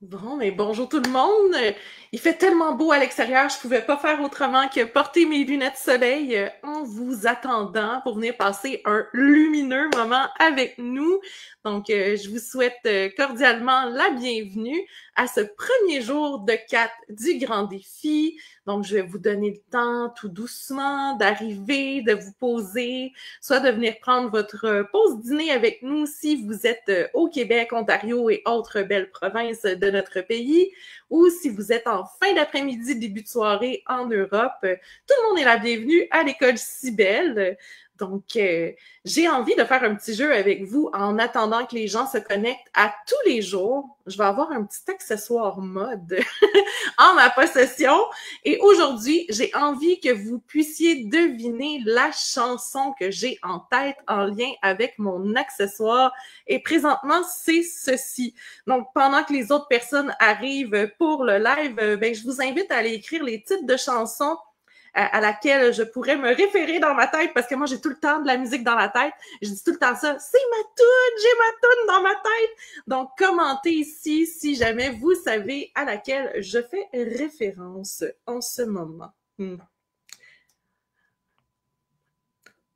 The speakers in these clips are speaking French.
Bon, mais bonjour tout le monde. Il fait tellement beau à l'extérieur, je pouvais pas faire autrement que porter mes lunettes soleil en vous attendant pour venir passer un lumineux moment avec nous. Donc, je vous souhaite cordialement la bienvenue à ce premier jour de 4 du grand défi. Donc, je vais vous donner le temps tout doucement d'arriver, de vous poser, soit de venir prendre votre pause dîner avec nous si vous êtes au Québec, Ontario et autres belles provinces de notre pays, ou si vous êtes en fin d'après-midi, début de soirée en Europe. Tout le monde est la bienvenue à l'école Cybelle. Donc, j'ai envie de faire un petit jeu avec vous en attendant que les gens se connectent à tous les jours. Je vais avoir un petit accessoire mode en ma possession. Et aujourd'hui, j'ai envie que vous puissiez deviner la chanson que j'ai en tête en lien avec mon accessoire. Et présentement, c'est ceci. Donc, pendant que les autres personnes arrivent pour le live, ben, je vous invite à aller écrire les titres de chansons à laquelle je pourrais me référer dans ma tête parce que moi, j'ai tout le temps de la musique dans la tête. Je dis tout le temps ça, c'est ma toune, j'ai ma toune dans ma tête. Donc, commentez ici si jamais vous savez à laquelle je fais référence en ce moment.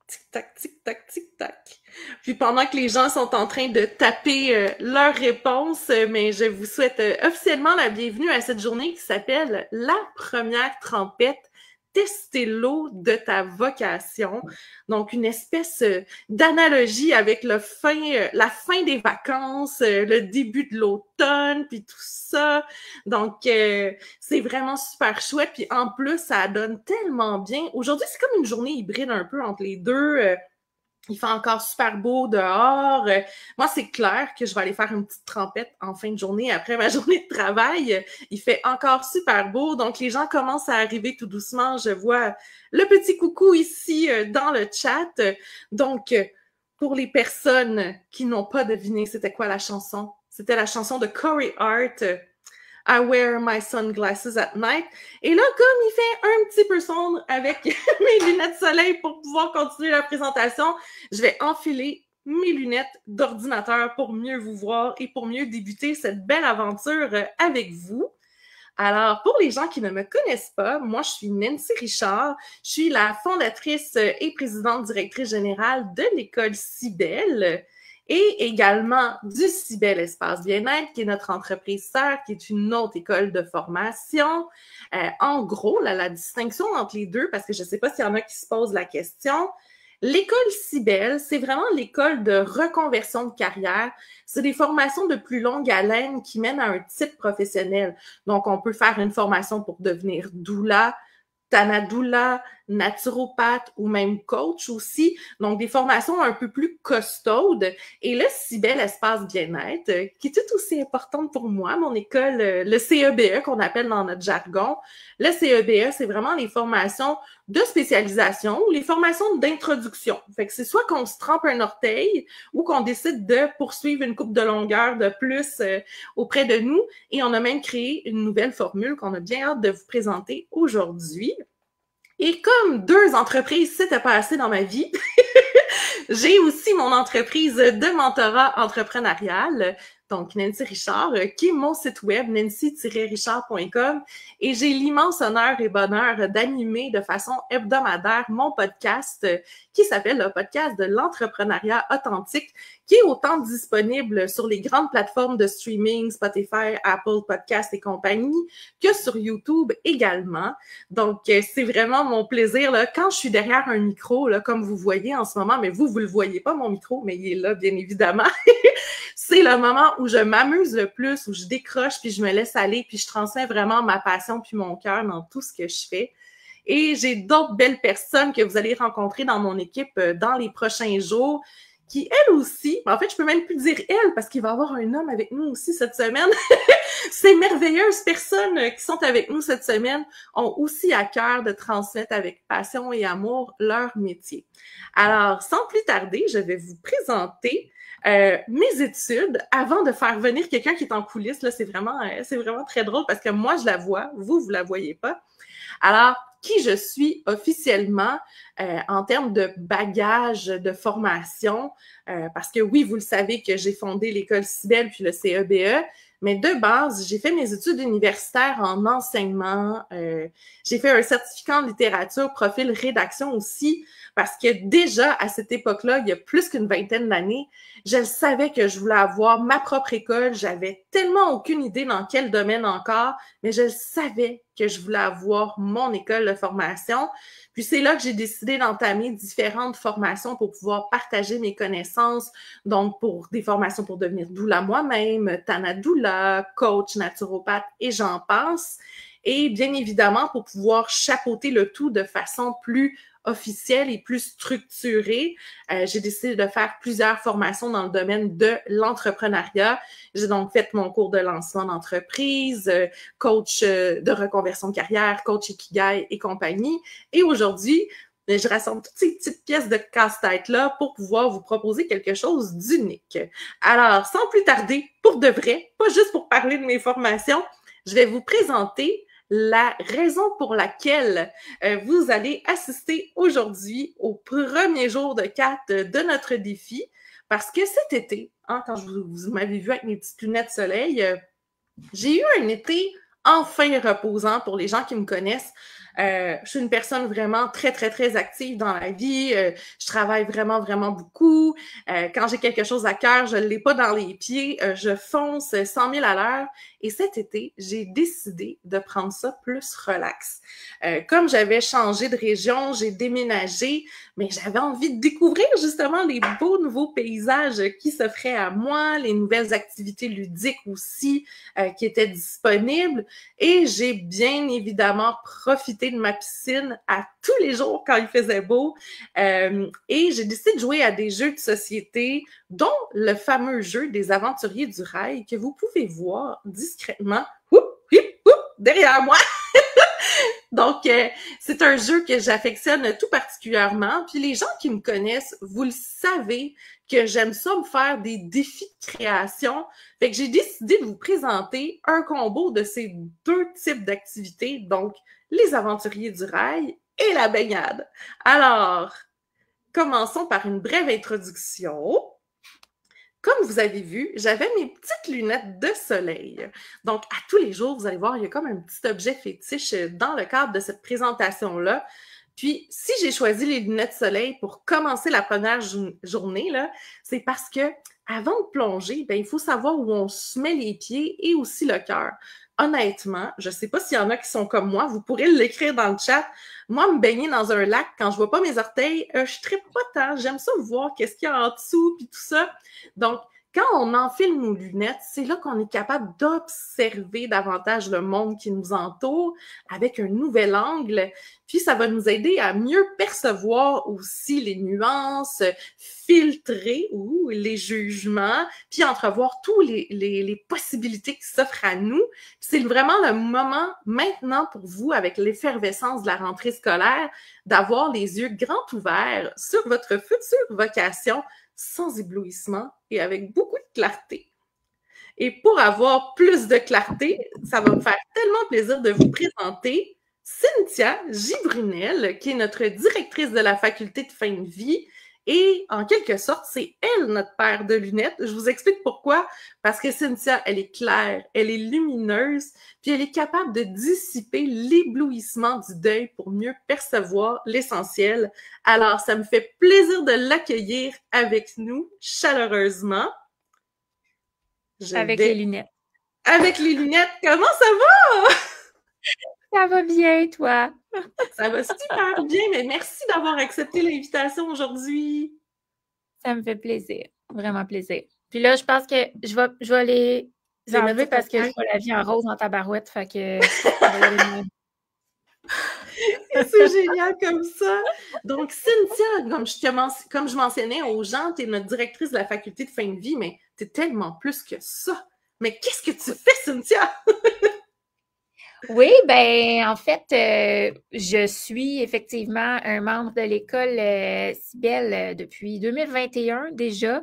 Tic-tac, tic-tac, tic-tac. Puis pendant que les gens sont en train de taper leurs réponses, mais je vous souhaite officiellement la bienvenue à cette journée qui s'appelle La première trempette. Tester l'eau de ta vocation. Donc, une espèce d'analogie avec la fin des vacances, le début de l'automne, puis tout ça. Donc, c'est vraiment super chouette. Puis en plus, ça donne tellement bien. Aujourd'hui, c'est comme une journée hybride un peu entre les deux. Il fait encore super beau dehors. Moi, c'est clair que je vais aller faire une petite trempette en fin de journée après ma journée de travail. Il fait encore super beau, donc les gens commencent à arriver tout doucement. Je vois le petit coucou ici dans le chat. Donc, pour les personnes qui n'ont pas deviné c'était quoi la chanson, c'était la chanson de Corey Hart, I wear my sunglasses at night. Et là, comme il fait un petit peu sombre avec mes lunettes soleil pour pouvoir continuer la présentation, je vais enfiler mes lunettes d'ordinateur pour mieux vous voir et pour mieux débuter cette belle aventure avec vous. Alors, pour les gens qui ne me connaissent pas, moi, je suis Nancy Richard. Je suis la fondatrice et présidente directrice générale de l'école Cybelle et également du Cybelle Espace Bien-être, qui est notre entreprise sœur, qui est une autre école de formation. En gros, là, la distinction entre les deux, parce que je ne sais pas s'il y en a qui se posent la question, l'école Cybelle, c'est vraiment l'école de reconversion de carrière. C'est des formations de plus longue haleine qui mènent à un titre professionnel. Donc, on peut faire une formation pour devenir doula, tanadoula, naturopathe ou même coach aussi. Donc, des formations un peu plus costaudes. Et le Cybelle Espace Bien-être, qui est tout aussi importante pour moi, mon école, le CEBE qu'on appelle dans notre jargon. Le CEBE, c'est vraiment les formations de spécialisation ou les formations d'introduction. Fait que c'est soit qu'on se trempe un orteil ou qu'on décide de poursuivre une coupe de longueur de plus auprès de nous. Et on a même créé une nouvelle formule qu'on a bien hâte de vous présenter aujourd'hui. Et comme deux entreprises, c'était pas assez dans ma vie, j'ai aussi mon entreprise de mentorat entrepreneurial, donc Nancy Richard, qui est mon site web, nancy-richard.com. Et j'ai l'immense honneur et bonheur d'animer de façon hebdomadaire mon podcast qui s'appelle le podcast de l'entrepreneuriat authentique, qui est autant disponible sur les grandes plateformes de streaming, Spotify, Apple Podcasts et compagnie, que sur YouTube également. Donc, c'est vraiment mon plaisir là, quand je suis derrière un micro, là, comme vous voyez en ce moment, mais vous le voyez pas, mon micro, mais il est là, bien évidemment. C'est le moment où je m'amuse le plus, où je décroche, puis je me laisse aller, puis je transmets vraiment ma passion puis mon cœur dans tout ce que je fais. Et j'ai d'autres belles personnes que vous allez rencontrer dans mon équipe dans les prochains jours, qui, elles aussi, en fait, je peux même plus dire elles, parce qu'il va y avoir un homme avec nous aussi cette semaine. Ces merveilleuses personnes qui sont avec nous cette semaine ont aussi à cœur de transmettre avec passion et amour leur métier. Alors, sans plus tarder, je vais vous présenter mes études avant de faire venir quelqu'un qui est en coulisses. Là, c'est vraiment très drôle parce que moi, je la vois, vous la voyez pas. Alors, qui je suis officiellement en termes de bagage de formation, parce que oui, vous le savez que j'ai fondé l'école Cybelle puis le CEBE, Mais de base, j'ai fait mes études universitaires en enseignement. J'ai fait un certificat en littérature, profil rédaction aussi, parce que déjà, à cette époque-là, il y a plus qu'une vingtaine d'années, je savais que je voulais avoir ma propre école. J'avais tellement aucune idée dans quel domaine encore, mais je savais que je voulais avoir mon école de formation. Puis c'est là que j'ai décidé d'entamer différentes formations pour pouvoir partager mes connaissances. Donc, pour des formations pour devenir doula moi-même, Tana doula, coach, naturopathe et j'en passe. Et bien évidemment, pour pouvoir chapeauter le tout de façon plus officielle et plus structurée, j'ai décidé de faire plusieurs formations dans le domaine de l'entrepreneuriat. J'ai donc fait mon cours de lancement d'entreprise, coach de reconversion de carrière, coach Ikigai et compagnie. Et aujourd'hui, je rassemble toutes ces petites pièces de casse-tête-là pour pouvoir vous proposer quelque chose d'unique. Alors, sans plus tarder, pour de vrai, pas juste pour parler de mes formations, je vais vous présenter la raison pour laquelle vous allez assister aujourd'hui au premier jour de 4 de notre défi. Parce que cet été, quand vous m'avez vu avec mes petites lunettes de soleil, j'ai eu un été enfin reposant pour les gens qui me connaissent. Je suis une personne vraiment très, très, très active dans la vie. Je travaille vraiment, vraiment beaucoup. Quand j'ai quelque chose à cœur, je ne l'ai pas dans les pieds. Je fonce 100 000 à l'heure. Et cet été, j'ai décidé de prendre ça plus relax. Comme j'avais changé de région, j'ai déménagé, mais j'avais envie de découvrir justement les beaux nouveaux paysages qui s'offraient à moi, les nouvelles activités ludiques aussi qui étaient disponibles. Et j'ai bien évidemment profité de ma piscine à tous les jours quand il faisait beau. Et j'ai décidé de jouer à des jeux de société, dont le fameux jeu des Aventuriers du Rail que vous pouvez voir discrètement derrière moi. Donc, c'est un jeu que j'affectionne tout particulièrement. Puis les gens qui me connaissent, vous le savez que j'aime ça me faire des défis de création. Fait que j'ai décidé de vous présenter un combo de ces deux types d'activités, donc les aventuriers du rail et la baignade. Alors, commençons par une brève introduction. Comme vous avez vu, j'avais mes petites lunettes de soleil. Donc, à tous les jours, vous allez voir, il y a comme un petit objet fétiche dans le cadre de cette présentation-là. Puis, si j'ai choisi les lunettes de soleil pour commencer la première journée, là, c'est parce que avant de plonger, ben, il faut savoir où on se met les pieds et aussi le cœur. Honnêtement, je ne sais pas s'il y en a qui sont comme moi, vous pourrez l'écrire dans le chat. Moi, me baigner dans un lac, quand je vois pas mes orteils, je trippe pas tant. J'aime ça voir qu'est-ce qu'il y a en dessous, puis tout ça. Donc, quand on enfile nos lunettes, c'est là qu'on est capable d'observer davantage le monde qui nous entoure avec un nouvel angle. Puis, ça va nous aider à mieux percevoir aussi les nuances, filtrer les jugements, puis entrevoir tous les possibilités qui s'offrent à nous. C'est vraiment le moment maintenant pour vous, avec l'effervescence de la rentrée scolaire, d'avoir les yeux grands ouverts sur votre future vocation, sans éblouissement et avec beaucoup de clarté. Et pour avoir plus de clarté, ça va me faire tellement plaisir de vous présenter Cynthia Gibrunel, qui est notre directrice de la faculté de fin de vie. Et en quelque sorte, c'est elle notre paire de lunettes. Je vous explique pourquoi. Parce que Cynthia, elle est claire, elle est lumineuse, puis elle est capable de dissiper l'éblouissement du deuil pour mieux percevoir l'essentiel. Alors, ça me fait plaisir de l'accueillir avec nous chaleureusement. Avec les lunettes. Avec les lunettes, comment ça va? Ça va bien, toi? Ça va super bien, mais merci d'avoir accepté l'invitation aujourd'hui. Ça me fait plaisir, vraiment plaisir. Puis là, je pense que je vais les enlever parce que je vois la vie en rose dans ta barouette, fait que c'est génial comme ça. Donc, Cynthia, comme je mentionnais aux gens, tu es notre directrice de la faculté de fin de vie, mais tu es tellement plus que ça. Mais qu'est-ce que tu fais, Cynthia? Oui, ben en fait, je suis effectivement un membre de l'école Cybelle depuis 2021 déjà,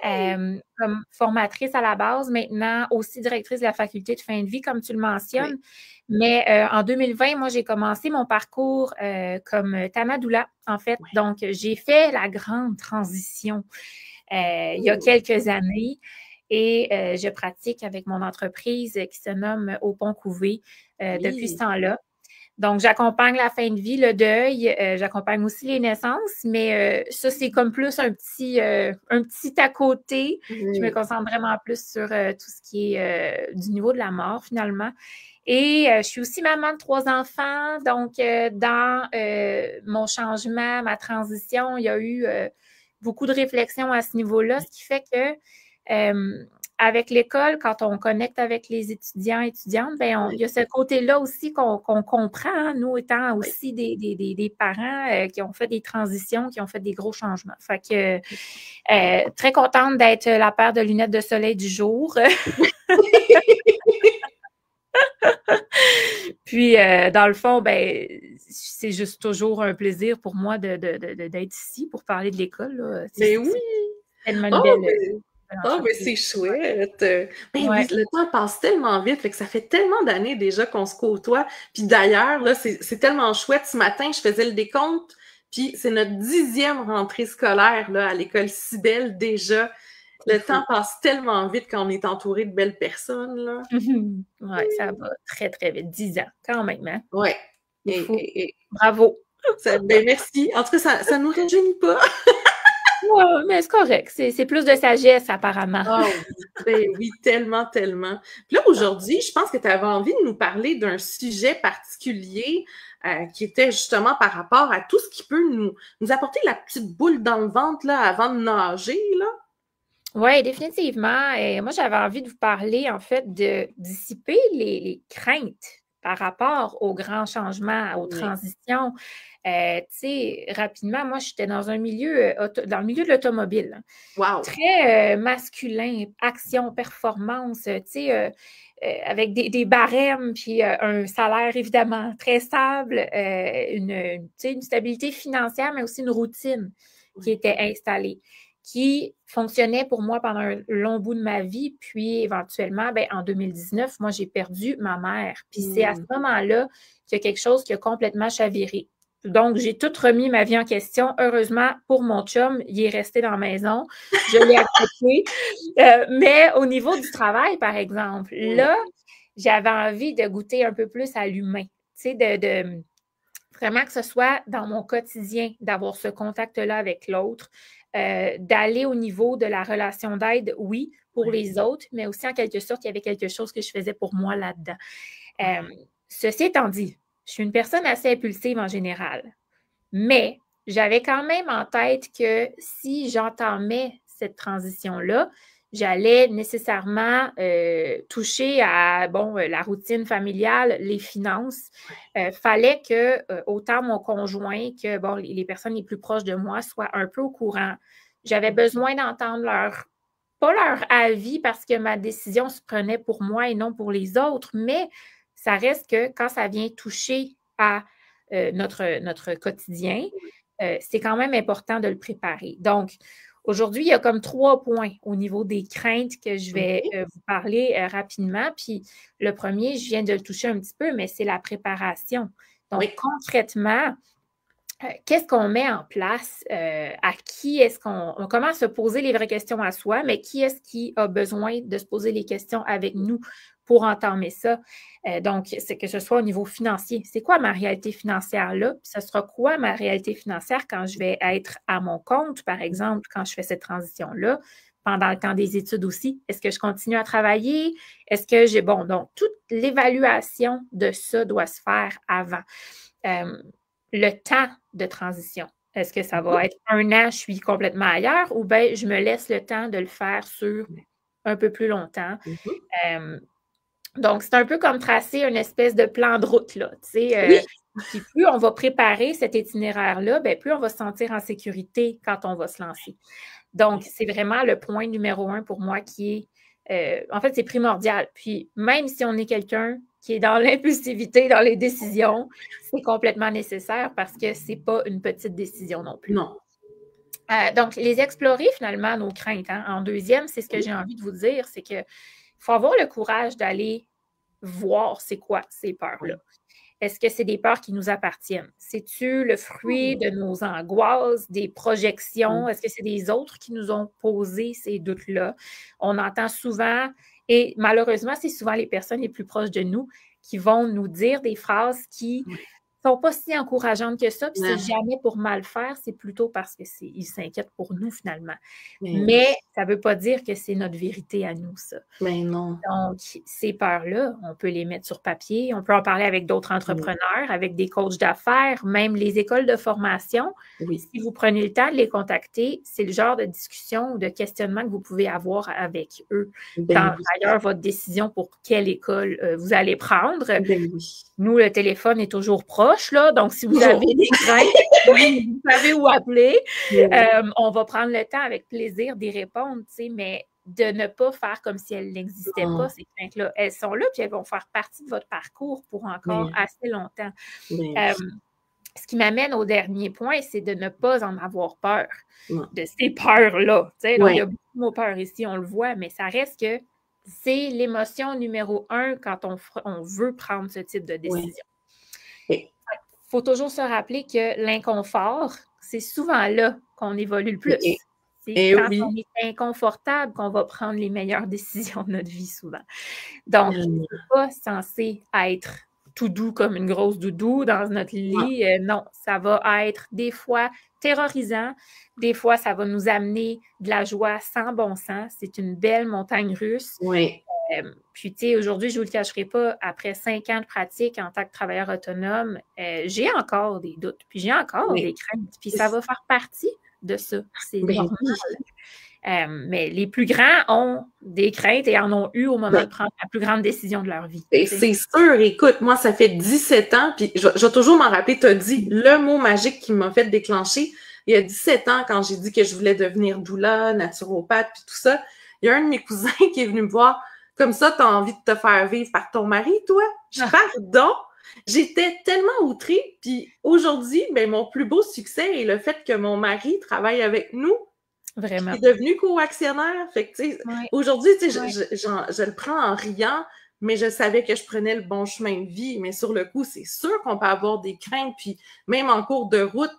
comme formatrice à la base, maintenant aussi directrice de la faculté de fin de vie, comme tu le mentionnes. Oui. Mais en 2020, moi, j'ai commencé mon parcours comme Tana doula, en fait. Oui. Donc, j'ai fait la grande transition il y a quelques années. et je pratique avec mon entreprise qui se nomme Au Pont Couvé depuis ce temps-là. Donc, j'accompagne la fin de vie, le deuil, j'accompagne aussi les naissances, mais ça, c'est comme plus un petit à côté. Je me concentre vraiment plus sur tout ce qui est du niveau de la mort, finalement. Et je suis aussi maman de 3 enfants, donc dans mon changement, ma transition, il y a eu beaucoup de réflexions à ce niveau-là, ce qui fait que avec l'école, quand on connecte avec les étudiants et étudiantes, ben il y a ce côté-là aussi qu'on comprend, hein, nous étant aussi des parents qui ont fait des transitions, qui ont fait des gros changements. Fait que très contente d'être la paire de lunettes de soleil du jour. Puis, dans le fond, ben, c'est juste toujours un plaisir pour moi d'être ici pour parler de l'école. Mais oui! C'est tellement une belle... Oh, mais c'est chouette! Ben ouais. Oui, le temps passe tellement vite, fait que ça fait tellement d'années déjà qu'on se côtoie. Puis d'ailleurs, là, c'est tellement chouette. Ce matin, je faisais le décompte, puis c'est notre 10e rentrée scolaire là, à l'école Cybelle déjà. Le temps passe tellement vite quand on est entouré de belles personnes, là. Oui, ça va très, très vite. 10 ans, quand même, hein? Oui. C'est fou. Bravo! Ben merci. En tout cas, ça ne nous rajeunit pas. Oui, mais c'est correct. C'est plus de sagesse, apparemment. Ah oui, oui, tellement, tellement. Puis là, aujourd'hui, je pense que tu avais envie de nous parler d'un sujet particulier qui était justement par rapport à tout ce qui peut nous apporter la petite boule dans le ventre là, avant de nager, là. Oui, définitivement. Et moi, j'avais envie de vous parler, en fait, de dissiper les craintes par rapport aux grands changements, aux transitions. Tu sais, rapidement, moi, j'étais dans un milieu, dans le milieu de l'automobile. Wow! Très masculin, action, performance, tu sais, avec des barèmes, puis un salaire évidemment très stable, tu sais, une stabilité financière, mais aussi une routine qui était installée, qui fonctionnait pour moi pendant un long bout de ma vie. Puis éventuellement, ben, en 2019, moi, j'ai perdu ma mère. Puis c'est à ce moment-là qu'il y a quelque chose qui a complètement chaviré. Donc, j'ai tout remis ma vie en question. Heureusement, pour mon chum, il est resté dans la maison. Je l'ai accepté. Mais au niveau du travail, par exemple, là, j'avais envie de goûter un peu plus à l'humain. Tu sais, de vraiment que ce soit dans mon quotidien, d'avoir ce contact-là avec l'autre, d'aller au niveau de la relation d'aide, oui, pour les autres, mais aussi en quelque sorte, il y avait quelque chose que je faisais pour moi là-dedans. Ceci étant dit, je suis une personne assez impulsive en général, mais j'avais quand même en tête que si j'entamais cette transition-là, j'allais nécessairement toucher à la routine familiale, les finances. Fallait que autant mon conjoint que les personnes les plus proches de moi soient un peu au courant. J'avais besoin d'entendre pas leur avis parce que ma décision se prenait pour moi et non pour les autres, mais ça reste que quand ça vient toucher à notre quotidien, c'est quand même important de le préparer. Donc, aujourd'hui, il y a comme 3 points au niveau des craintes que je vais vous parler rapidement. Puis le premier, je viens de le toucher un petit peu, mais c'est la préparation. Donc, concrètement, qu'est-ce qu'on met en place? À qui est-ce qu'on commence à se poser les vraies questions à soi, mais qui est-ce qui a besoin de se poser les questions avec nous pour entamer ça? Donc, c'est que ce soit au niveau financier. C'est quoi ma réalité financière là? Puis ce sera quoi ma réalité financière quand je vais être à mon compte, par exemple, quand je fais cette transition-là? Pendant le temps des études aussi. Est-ce que je continue à travailler? Est-ce que j'ai... Bon, donc, toute l'évaluation de ça doit se faire avant. Le temps de transition. Est-ce que ça va être 1 an, je suis complètement ailleurs, ou bien je me laisse le temps de le faire sur un peu plus longtemps? Donc, c'est un peu comme tracer une espèce de plan de route, là. Tu sais, puis plus on va préparer cet itinéraire-là, bien, plus on va se sentir en sécurité quand on va se lancer. Donc, c'est vraiment le point numéro 1 pour moi qui est, en fait, c'est primordial. Puis, même si on est quelqu'un qui est dans l'impulsivité, dans les décisions, c'est complètement nécessaire parce que c'est pas une petite décision non plus. Non. Donc, les explorer finalement, nos craintes. Hein. En deuxième, c'est ce que j'ai envie de vous dire, c'est qu'il faut avoir le courage d'aller voir c'est quoi ces peurs-là. est-ce que c'est des peurs qui nous appartiennent? C'est-tu le fruit de nos angoisses, des projections? Est-ce que c'est des autres qui nous ont posé ces doutes-là? On entend souvent, et malheureusement, c'est souvent les personnes les plus proches de nous qui vont nous dire des phrases qui sont pas si encourageantes que ça, puis c'est jamais pour mal faire, c'est plutôt parce qu'ils s'inquiètent pour nous, finalement. Mais ça veut pas dire que c'est notre vérité à nous, ça. Mais non. Donc, ces peurs-là, on peut les mettre sur papier, on peut en parler avec d'autres entrepreneurs, avec des coachs d'affaires, même les écoles de formation. Si vous prenez le temps de les contacter, c'est le genre de discussion ou de questionnement que vous pouvez avoir avec eux. D'ailleurs, votre décision pour quelle école vous allez prendre. Nous, le téléphone est toujours proche, là, donc si vous avez des craintes, vous savez où appeler. On va prendre le temps avec plaisir d'y répondre, tu sais, mais de ne pas faire comme si elles n'existaient pas, ces craintes-là. Elles sont là, puis elles vont faire partie de votre parcours pour encore assez longtemps. Ce qui m'amène au dernier point, c'est de ne pas en avoir peur de ces peurs-là. Tu sais, il y a beaucoup de mots peur ici, on le voit, mais ça reste que c'est l'émotion numéro 1 quand on veut prendre ce type de décision. Il faut toujours se rappeler que l'inconfort, c'est souvent là qu'on évolue le plus. C'est quand on est inconfortable qu'on va prendre les meilleures décisions de notre vie, souvent. Donc, c'est pas censé être tout doux comme une grosse doudou dans notre lit. Non, ça va être des fois terrorisant. Des fois, ça va nous amener de la joie sans bon sens. C'est une belle montagne russe. Puis, tu sais, aujourd'hui, je ne vous le cacherai pas, après 5 ans de pratique en tant que travailleur autonome, j'ai encore des doutes, puis j'ai encore des craintes. Puis ça va faire partie de ça. C'est normal. Mais les plus grands ont des craintes et en ont eu au moment de prendre la plus grande décision de leur vie. C'est sûr. Écoute, moi, ça fait 17 ans, puis je vais toujours m'en rappeler, tu as dit le mot magique qui m'a fait déclencher. Il y a 17 ans, quand j'ai dit que je voulais devenir doula, naturopathe, puis tout ça, il y a un de mes cousins qui est venu me voir. Comme ça, tu as envie de te faire vivre par ton mari, toi? Pardon? J'étais tellement outrée. Puis aujourd'hui, ben, mon plus beau succès est le fait que mon mari travaille avec nous. Vraiment. Il est devenu co-actionnaire. Fait que, tu sais, aujourd'hui, tu sais, je le prends en riant, mais je savais que je prenais le bon chemin de vie. Mais sur le coup, c'est sûr qu'on peut avoir des craintes. Puis même en cours de route,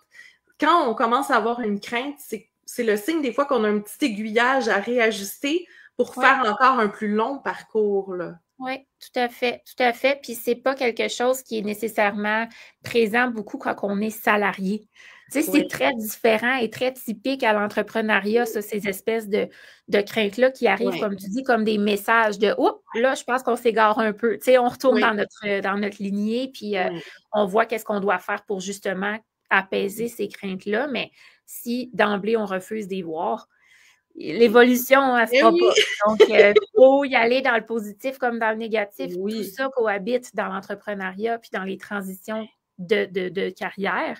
quand on commence à avoir une crainte, c'est le signe des fois qu'on a un petit aiguillage à réajuster pour faire encore un plus long parcours, là. Oui, tout à fait, tout à fait. Puis c'est pas quelque chose qui est nécessairement présent beaucoup quand on est salarié. Tu sais, c'est très différent et très typique à l'entrepreneuriat, ça, ces espèces de craintes-là qui arrivent, comme tu dis, comme des messages de « Oh, là, je pense qu'on s'égare un peu. » Tu sais, on retourne dans notre lignée, puis on voit qu'est-ce qu'on doit faire pour justement apaiser ces craintes-là. Mais si d'emblée, on refuse d'y voir, l'évolution, elle se fera pas. Donc, il faut y aller dans le positif comme dans le négatif. Tout ça cohabite dans l'entrepreneuriat puis dans les transitions de carrière.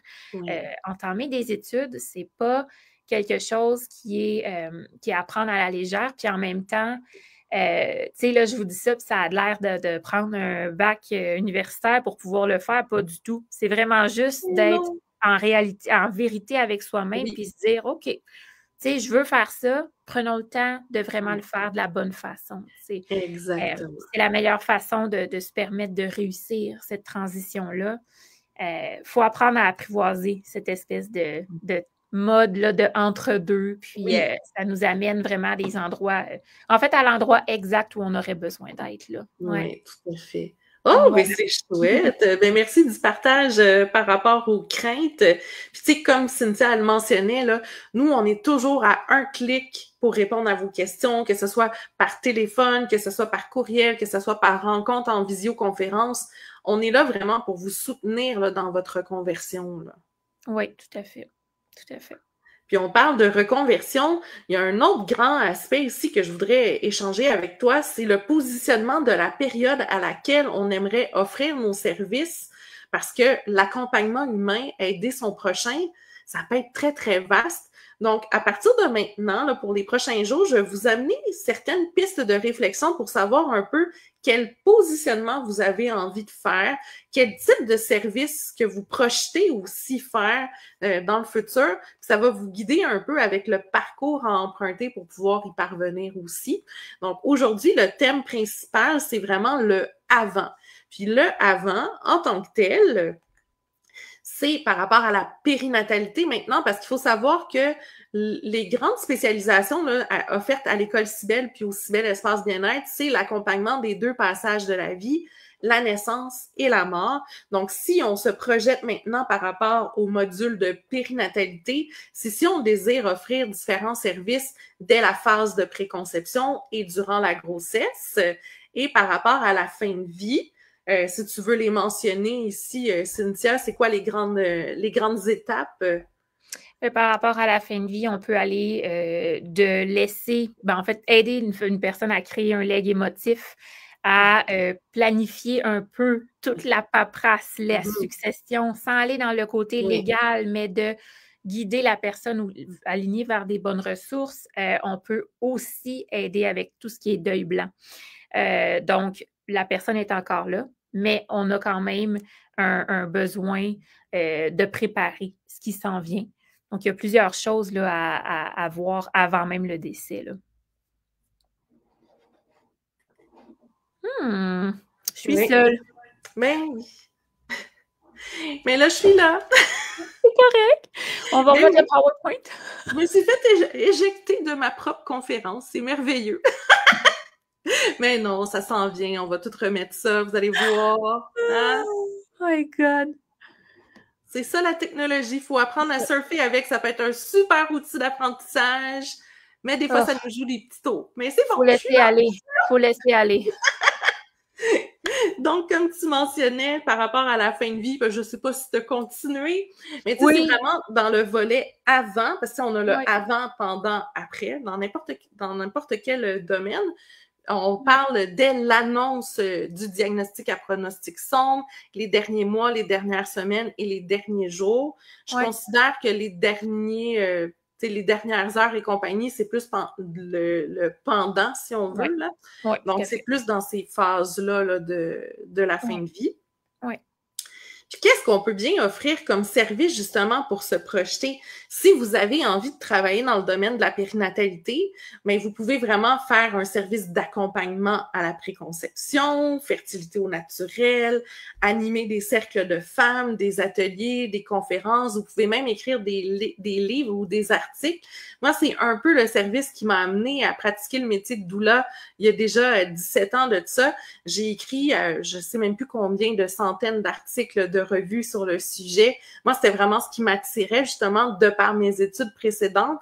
Entamer des études, c'est pas quelque chose qui est à prendre à la légère. Puis en même temps, tu sais, là, je vous dis ça, puis ça a l'air de prendre un bac universitaire pour pouvoir le faire. Pas du tout. C'est vraiment juste d'être en vérité avec soi-même puis se dire, OK, tu sais, je veux faire ça, prenons le temps de vraiment le faire de la bonne façon. Exactement. C'est la meilleure façon de se permettre de réussir cette transition-là. Faut apprendre à apprivoiser cette espèce de mode-là de entre-deux, puis ça nous amène vraiment à des endroits, en fait, à l'endroit exact où on aurait besoin d'être, là. Oui, tout à fait. Oh, mais c'est chouette! Ben, merci du partage par rapport aux craintes. Puis, tu sais, comme Cynthia le mentionnait, là, nous, on est toujours à un clic pour répondre à vos questions, que ce soit par téléphone, que ce soit par courriel, que ce soit par rencontre en visioconférence. On est là vraiment pour vous soutenir là, dans votre reconversion, là. Oui, tout à fait. Tout à fait. Puis on parle de reconversion. Il y a un autre grand aspect ici que je voudrais échanger avec toi, c'est le positionnement de la période à laquelle on aimerait offrir nos services, parce que l'accompagnement humain, aider son prochain, ça peut être très, très vaste. Donc, à partir de maintenant, là, pour les prochains jours, je vais vous amener certaines pistes de réflexion pour savoir un peu quel positionnement vous avez envie de faire, quel type de service que vous projetez aussi faire dans le futur. Ça va vous guider un peu avec le parcours à emprunter pour pouvoir y parvenir aussi. Donc, aujourd'hui, le thème principal, c'est vraiment le « avant ». Puis le avant, en tant que tel, c'est par rapport à la périnatalité maintenant, parce qu'il faut savoir que les grandes spécialisations là, offertes à l'école Cybelle puis au Cybelle Espace Bien-être, c'est l'accompagnement des 2 passages de la vie, la naissance et la mort. Donc, si on se projette maintenant par rapport au module de périnatalité, c'est si on désire offrir différents services dès la phase de préconception et durant la grossesse, et par rapport à la fin de vie, si tu veux les mentionner ici, Cynthia, c'est quoi les grandes étapes? Par rapport à la fin de vie, on peut aller de laisser, en fait, aider une personne à créer un legs émotif, à planifier un peu toute la paperasse, la succession, sans aller dans le côté légal, mais de guider la personne ou aligner vers des bonnes ressources. On peut aussi aider avec tout ce qui est deuil blanc. Donc, la personne est encore là, mais on a quand même un besoin de préparer ce qui s'en vient. Donc, il y a plusieurs choses là, à voir avant même le décès. Là. Je suis seule. Mais là, je suis là. C'est correct. On va voir le PowerPoint. Je me suis fait éjecter de ma propre conférence. C'est merveilleux. Mais non, ça s'en vient. On va tout remettre ça. Vous allez voir. Hein? Oh my God. C'est ça la technologie. Il faut apprendre à surfer avec. Ça peut être un super outil d'apprentissage. Mais des fois, ça nous joue des petits tours. Mais c'est bon. Faut laisser aller. Faut laisser aller. Donc, comme tu mentionnais par rapport à la fin de vie, je ne sais pas si tu as continué, mais tu sais, c'est vraiment dans le volet avant, parce qu'on a le avant, pendant, après, dans n'importe quel domaine. On parle dès l'annonce du diagnostic à pronostic sombre, les derniers mois, les dernières semaines et les derniers jours. Je considère que les dernières heures et compagnie, c'est plus le pendant, si on veut. Là. Donc, c'est plus dans ces phases-là là, de la fin de vie. Puis qu'est-ce qu'on peut bien offrir comme service justement pour se projeter? Si vous avez envie de travailler dans le domaine de la périnatalité, mais vous pouvez vraiment faire un service d'accompagnement à la préconception, fertilité au naturel, animer des cercles de femmes, des ateliers, des conférences. Vous pouvez même écrire des livres ou des articles. Moi, c'est un peu le service qui m'a amené à pratiquer le métier de doula il y a déjà 17 ans de ça. J'ai écrit, je sais même plus combien de centaines d'articles de revues sur le sujet. Moi, c'était vraiment ce qui m'attirait, justement, de par mes études précédentes.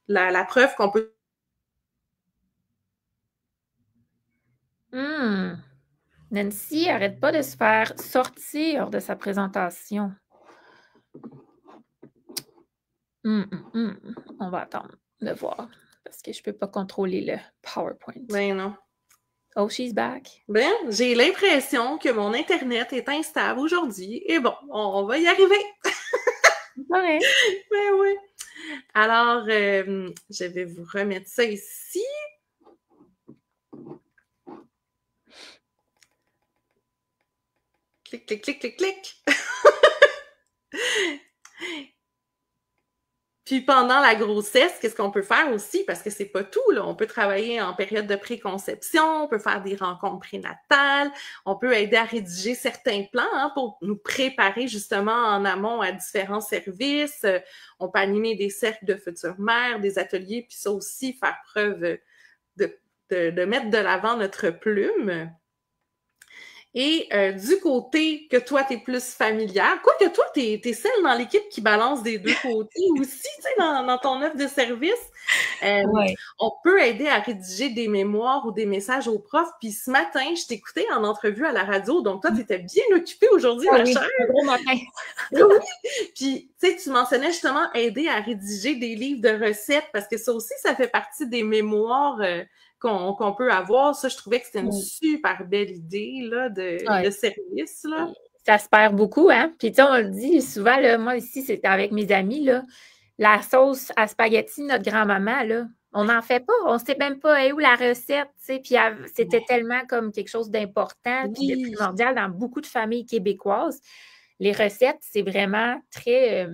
La preuve qu'on peut... Nancy, arrête pas de se faire sortir de sa présentation. On va attendre de voir, parce que je peux pas contrôler le PowerPoint. Ben non. Oh, she's back. Ben, j'ai l'impression que mon Internet est instable aujourd'hui. Et bon, on va y arriver. Ouais. Ben oui. Alors, je vais vous remettre ça ici. Clic, clic, clic, clic, clic. Puis pendant la grossesse, qu'est-ce qu'on peut faire aussi? Parce que c'est pas tout, là. On peut travailler en période de préconception, on peut faire des rencontres prénatales, on peut aider à rédiger certains plans pour nous préparer justement en amont à différents services. On peut animer des cercles de futures mères, des ateliers, puis ça aussi, faire preuve de mettre de l'avant notre plume. Et du côté que toi, tu es plus familière, quoique toi, tu es celle dans l'équipe qui balance des deux côtés aussi, tu sais, dans ton offre de service. On peut aider à rédiger des mémoires ou des messages aux profs. Puis ce matin, je t'écoutais en entrevue à la radio, donc toi, tu étais bien occupée aujourd'hui, ma chère. Un gros matin. Oui. Puis, tu sais, tu mentionnais justement aider à rédiger des livres de recettes, parce que ça aussi, ça fait partie des mémoires qu'on peut avoir. Ça, je trouvais que c'était une super belle idée là, de service. Là. Ça se perd beaucoup, hein? Puis, tu sais, on le dit souvent, là, moi ici, c'était avec mes amis, là, la sauce à spaghetti, notre grand-maman, là, on n'en fait pas. On ne sait même pas où la recette, tu sais. Puis, c'était tellement comme quelque chose d'important puis de primordial dans beaucoup de familles québécoises. Les recettes, c'est vraiment très...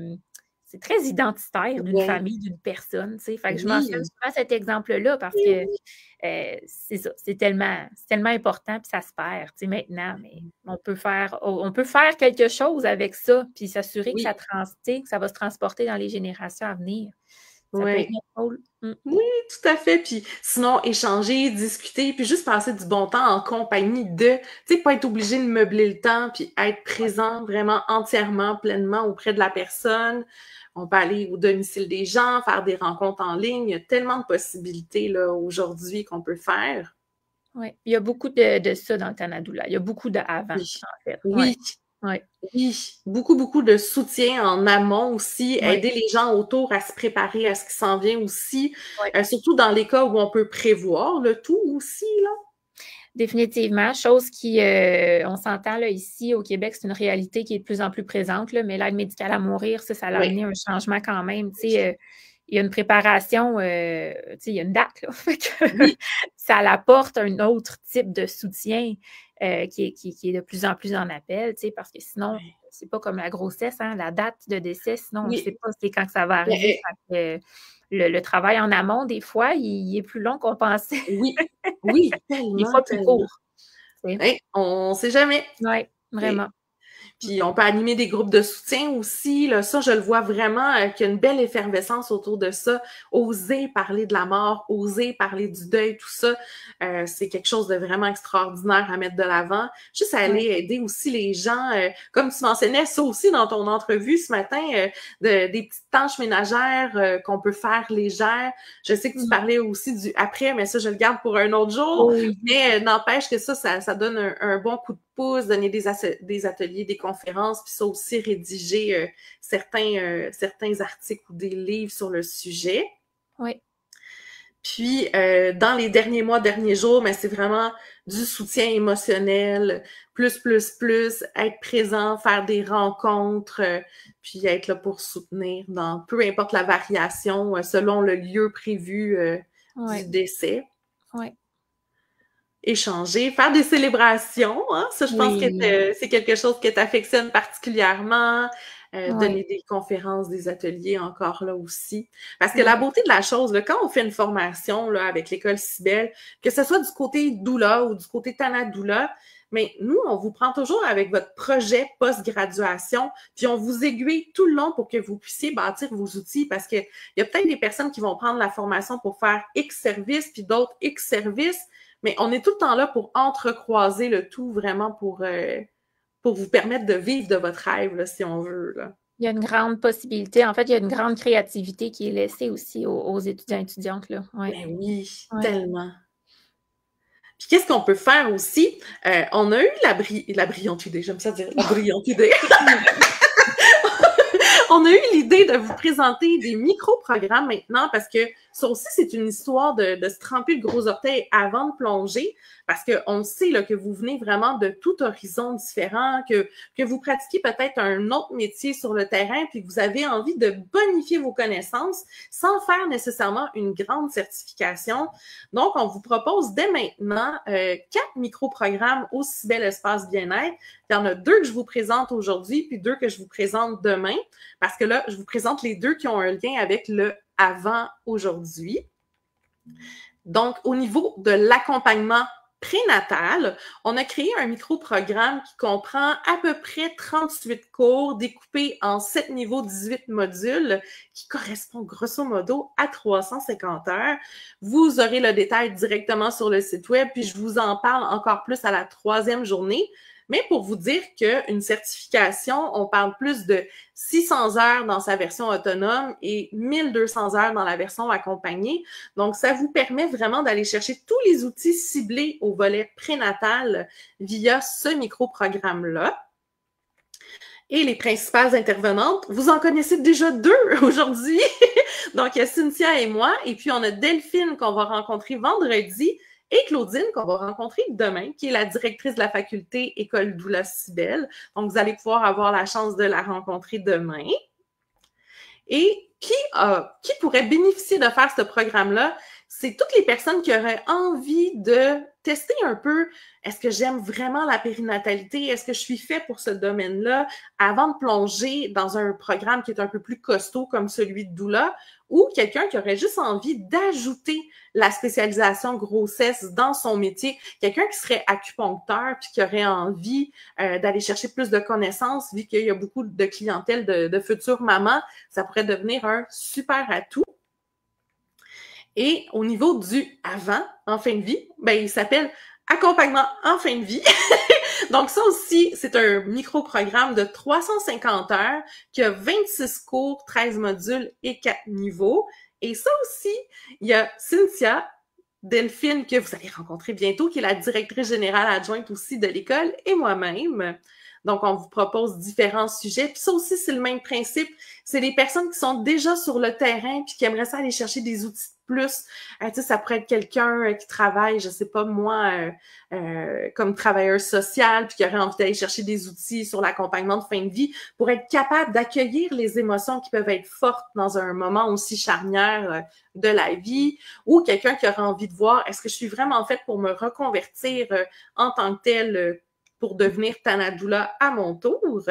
c'est très identitaire d'une Ouais. famille, d'une personne, tu sais. Fait que je Oui, mentionne souvent cet exemple-là parce oui, que oui. c'est ça, c'est tellement important, puis ça se perd, tu sais, maintenant, mais on peut faire quelque chose avec ça, puis s'assurer que Oui, tu sais, que ça va se transporter dans les générations à venir. Ça peut être ouais. notre rôle. Mmh. Oui, tout à fait. Puis sinon, échanger, discuter, puis juste passer du bon temps en compagnie de, tu sais, pas être obligé de meubler le temps, puis être présent vraiment entièrement, pleinement auprès de la personne. On peut aller au domicile des gens, faire des rencontres en ligne. Il y a tellement de possibilités là aujourd'hui qu'on peut faire. Ouais. Il y a beaucoup de ça dans le Tanadula. Il y a beaucoup de avant, Oui, en fait. oui, Ouais. Ouais. oui. Beaucoup, beaucoup de soutien en amont aussi, Ouais. aider les gens autour à se préparer à ce qui s'en vient aussi, Ouais. surtout dans les cas où on peut prévoir le tout aussi, là. Définitivement. Chose qui, on s'entend là, ici au Québec, c'est une réalité qui est de plus en plus présente, là, mais l'aide médicale à mourir, ça a Oui, amené un changement quand même. Tu oui, sais, il y a une préparation, tu sais, il y a une date, là. Fait que oui, ça apporte un autre type de soutien qui est de plus en plus en appel, tu sais, parce que sinon, c'est pas comme la grossesse, hein, la date de décès, sinon on ne sait oui. pas c'est quand ça va Mais, arriver. Fait que, le travail en amont, des fois, il est plus long qu'on pensait, oui, oui, des tellement, fois plus tellement. court. Tu sais. Hey, on sait jamais. Ouais, Et vraiment. Mmh. puis on peut animer des groupes de soutien aussi. Là, ça, je le vois vraiment qu'il y a une belle effervescence autour de ça. Oser parler de la mort, oser parler du deuil, tout ça, c'est quelque chose de vraiment extraordinaire à mettre de l'avant. Juste Ouais. aller aider aussi les gens, comme tu mentionnais ça aussi dans ton entrevue ce matin, des petites tâches ménagères qu'on peut faire légères. Je sais que tu Mmh. parlais aussi du après, mais ça, je le garde pour un autre jour. Oh oui. Mais n'empêche que ça donne un bon coup de pouce, donner des ateliers, des conférences, puis ça aussi rédiger certains articles ou des livres sur le sujet. Ouais. Puis, dans les derniers mois, derniers jours, mais c'est vraiment du soutien émotionnel, plus, être présent, faire des rencontres, puis être là pour soutenir dans peu importe la variation, selon le lieu prévu du Ouais. décès. Ouais. Échanger, faire des célébrations, hein? Ça, je pense que Oui. c'est quelque chose que tu affectionnes particulièrement. Ouais. Donner des conférences, des ateliers encore là aussi. Parce que la Ouais. beauté de la chose, là, quand on fait une formation là, avec l'école Cybelle, que ce soit du côté Doula ou du côté Tanadoula, mais nous, on vous prend toujours avec votre projet post-graduation, puis on vous aiguille tout le long pour que vous puissiez bâtir vos outils, parce que il y a peut-être des personnes qui vont prendre la formation pour faire X services, puis d'autres X services, mais on est tout le temps là pour entrecroiser le tout, vraiment pour vous permettre de vivre de votre rêve, là, si on veut. Là. Il y a une grande possibilité. En fait, il y a une grande créativité qui est laissée aussi aux étudiants et étudiantes, là. Ouais. Ben oui, Ouais. tellement. Puis qu'est-ce qu'on peut faire aussi? On a eu la brillante idée, j'aime ça dire, la brillante idée. On a eu l'idée de vous présenter des micro-programmes maintenant parce que ça aussi, c'est une histoire de se tremper le gros orteil avant de plonger parce qu'on sait là, que vous venez vraiment de tout horizon différent, que vous pratiquez peut-être un autre métier sur le terrain puis que vous avez envie de bonifier vos connaissances sans faire nécessairement une grande certification. Donc, on vous propose dès maintenant 4 micro-programmes au Cybelle Espace Bien-être. Il y en a 2 que je vous présente aujourd'hui puis 2 que je vous présente demain. Parce que là, je vous présente les 2 qui ont un lien avec le avant aujourd'hui. Donc, au niveau de l'accompagnement prénatal, on a créé un micro-programme qui comprend à peu près 38 cours découpés en 7 niveaux, 18 modules, qui correspond grosso modo à 350 heures. Vous aurez le détail directement sur le site web, puis je vous en parle encore plus à la 3e journée. Mais pour vous dire qu'une certification, on parle plus de 600 heures dans sa version autonome et 1200 heures dans la version accompagnée. Donc, ça vous permet vraiment d'aller chercher tous les outils ciblés au volet prénatal via ce micro-programme-là. Et les principales intervenantes, vous en connaissez déjà 2 aujourd'hui. Donc, il y a Cynthia et moi, et puis on a Delphine qu'on va rencontrer vendredi, et Claudine, qu'on va rencontrer demain, qui est la directrice de la faculté École Doula Cybelle. Donc, vous allez pouvoir avoir la chance de la rencontrer demain. Et qui pourrait bénéficier de faire ce programme-là? c'est toutes les personnes qui auraient envie de tester un peu, est-ce que j'aime vraiment la périnatalité? Est-ce que je suis fait pour ce domaine-là avant de plonger dans un programme qui est un peu plus costaud comme celui de doula, ou quelqu'un qui aurait juste envie d'ajouter la spécialisation grossesse dans son métier, quelqu'un qui serait acupuncteur puis qui aurait envie d'aller chercher plus de connaissances, vu qu'il y a beaucoup de clientèle de futures mamans, ça pourrait devenir un super atout. Et au niveau du avant, en fin de vie, ben, il s'appelle accompagnement en fin de vie. Donc ça aussi, c'est un micro-programme de 350 heures qui a 26 cours, 13 modules et 4 niveaux. Et ça aussi, il y a Cynthia Delphine, que vous allez rencontrer bientôt, qui est la directrice générale adjointe aussi de l'école, et moi-même. Donc, on vous propose différents sujets. Puis ça aussi, c'est le même principe. C'est les personnes qui sont déjà sur le terrain puis qui aimeraient ça aller chercher des outils de plus. Tu sais, ça pourrait être quelqu'un qui travaille, je sais pas moi, comme travailleur social puis qui aurait envie d'aller chercher des outils sur l'accompagnement de fin de vie pour être capable d'accueillir les émotions qui peuvent être fortes dans un moment aussi charnière de la vie, ou quelqu'un qui aurait envie de voir, est-ce que je suis vraiment faite pour me reconvertir en tant que telle pour devenir Tana Doula à mon tour.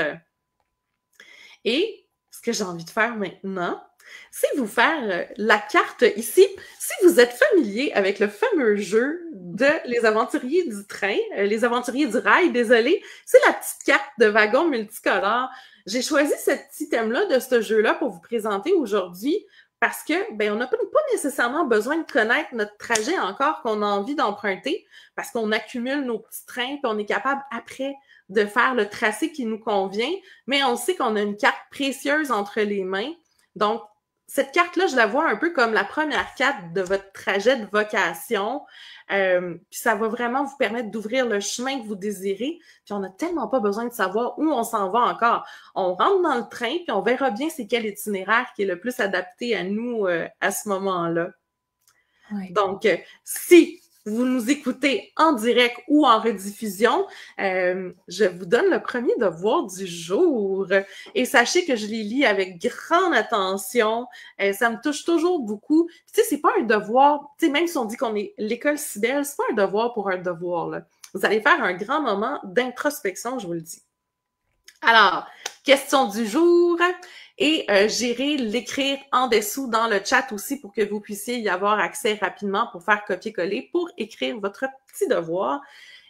Et ce que j'ai envie de faire maintenant, c'est vous faire la carte ici. Si vous êtes familier avec le fameux jeu de Les Aventuriers du train, Les Aventuriers du rail, désolé, c'est la petite carte de wagon multicolore. J'ai choisi ce petit thème-là de ce jeu-là pour vous présenter aujourd'hui parce que ben on n'a pas nécessairement besoin de connaître notre trajet encore qu'on a envie d'emprunter parce qu'on accumule nos petits trains puis on est capable après de faire le tracé qui nous convient, mais on sait qu'on a une carte précieuse entre les mains. Donc, cette carte-là, je la vois un peu comme la première carte de votre trajet de vocation. Puis ça va vraiment vous permettre d'ouvrir le chemin que vous désirez. Puis on n'a tellement pas besoin de savoir où on s'en va encore. On rentre dans le train, puis on verra bien c'est quel itinéraire qui est le plus adapté à nous à ce moment-là. Ouais. Donc, si vous nous écoutez en direct ou en rediffusion, je vous donne le premier devoir du jour. Et sachez que je les lis avec grande attention. Ça me touche toujours beaucoup. Tu sais, c'est pas un devoir, tu sais, même si on dit qu'on est l'école Cybelle, c'est pas un devoir pour un devoir, là. Vous allez faire un grand moment d'introspection, je vous le dis. Alors, question du jour. Et j'irai l'écrire en dessous dans le chat aussi pour que vous puissiez y avoir accès rapidement pour faire copier-coller, pour écrire votre petit devoir.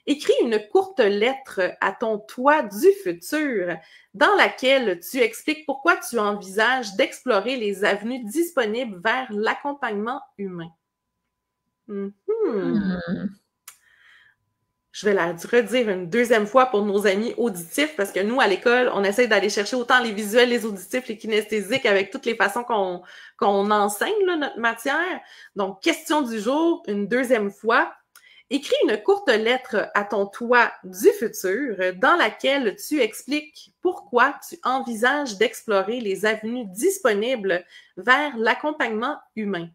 Écris une courte lettre à ton toi du futur dans laquelle tu expliques pourquoi tu envisages d'explorer les avenues disponibles vers l'accompagnement humain. Je vais la redire une deuxième fois pour nos amis auditifs, parce que nous, à l'école, on essaie d'aller chercher autant les visuels, les auditifs, les kinesthésiques, avec toutes les façons qu'on enseigne là, notre matière. Donc, question du jour, une deuxième fois. Écris une courte lettre à ton toi du futur dans laquelle tu expliques pourquoi tu envisages d'explorer les avenues disponibles vers l'accompagnement humain.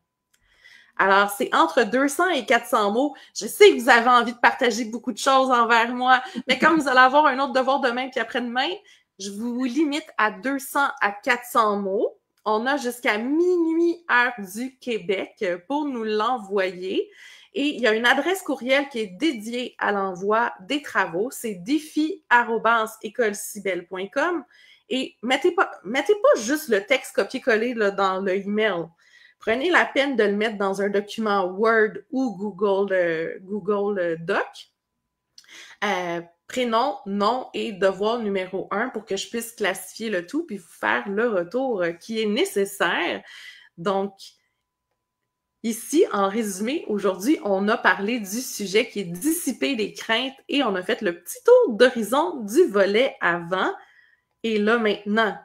Alors, c'est entre 200 et 400 mots. Je sais que vous avez envie de partager beaucoup de choses envers moi, mais comme vous allez avoir un autre devoir demain puis après-demain, je vous limite à 200 à 400 mots. On a jusqu'à minuit heure du Québec pour nous l'envoyer. Et il y a une adresse courriel qui est dédiée à l'envoi des travaux. C'est défi@écolecybelle.com. Et mettez pas juste le texte copié-collé là, dans le email. Prenez la peine de le mettre dans un document Word ou Google Doc. Prénom, nom et devoir numéro 1 pour que je puisse classifier le tout puis vous faire le retour qui est nécessaire. Donc, ici, en résumé, aujourd'hui, on a parlé du sujet qui est dissiper les craintes et on a fait le petit tour d'horizon du volet avant. Et là, maintenant,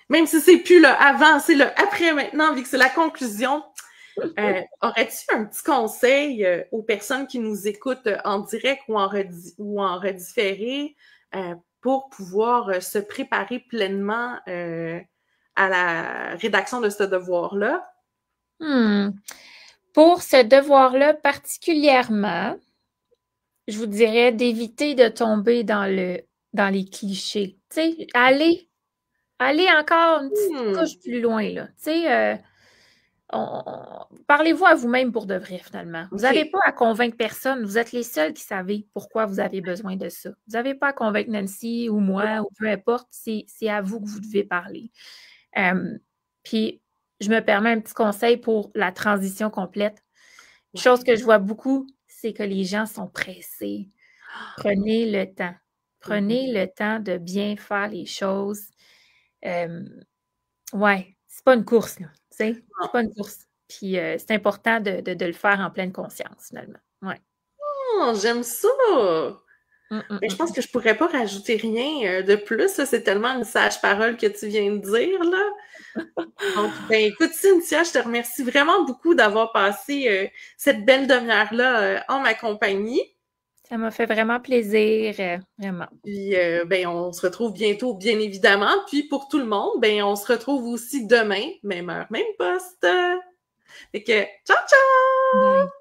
même si c'est plus le avant, c'est le après maintenant, vu que c'est la conclusion. Aurais-tu un petit conseil aux personnes qui nous écoutent en direct ou en redifféré pour pouvoir se préparer pleinement à la rédaction de ce devoir-là? Pour ce devoir-là particulièrement, je vous dirais d'éviter de tomber dans les clichés. Tu sais, aller encore une petite couche plus loin, là. Tu sais, parlez-vous à vous-même pour de vrai, finalement. Vous OK. n'avez pas à convaincre personne. Vous êtes les seuls qui savez pourquoi vous avez besoin de ça. Vous n'avez pas à convaincre Nancy ou moi ou peu importe. C'est à vous que vous devez parler. Puis, je me permets un petit conseil pour la transition complète. Une chose que je vois beaucoup, c'est que les gens sont pressés. Prenez le temps. Prenez le temps de bien faire les choses. Ouais, c'est pas une course, là. Tu sais, c'est pas une course. Puis c'est important de le faire en pleine conscience, finalement. Ouais. Oh, j'aime ça! Mais je pense que je pourrais pas rajouter rien de plus. Là. C'est tellement une sage parole que tu viens de dire, là. Donc, ben écoute, Cynthia, je te remercie vraiment beaucoup d'avoir passé cette belle demi-heure-là en ma compagnie. Ça m'a fait vraiment plaisir, vraiment. Puis, ben, on se retrouve bientôt, bien évidemment. Puis, pour tout le monde, ben, on se retrouve aussi demain, même heure, même poste. Fait que, ciao, ciao! Bye.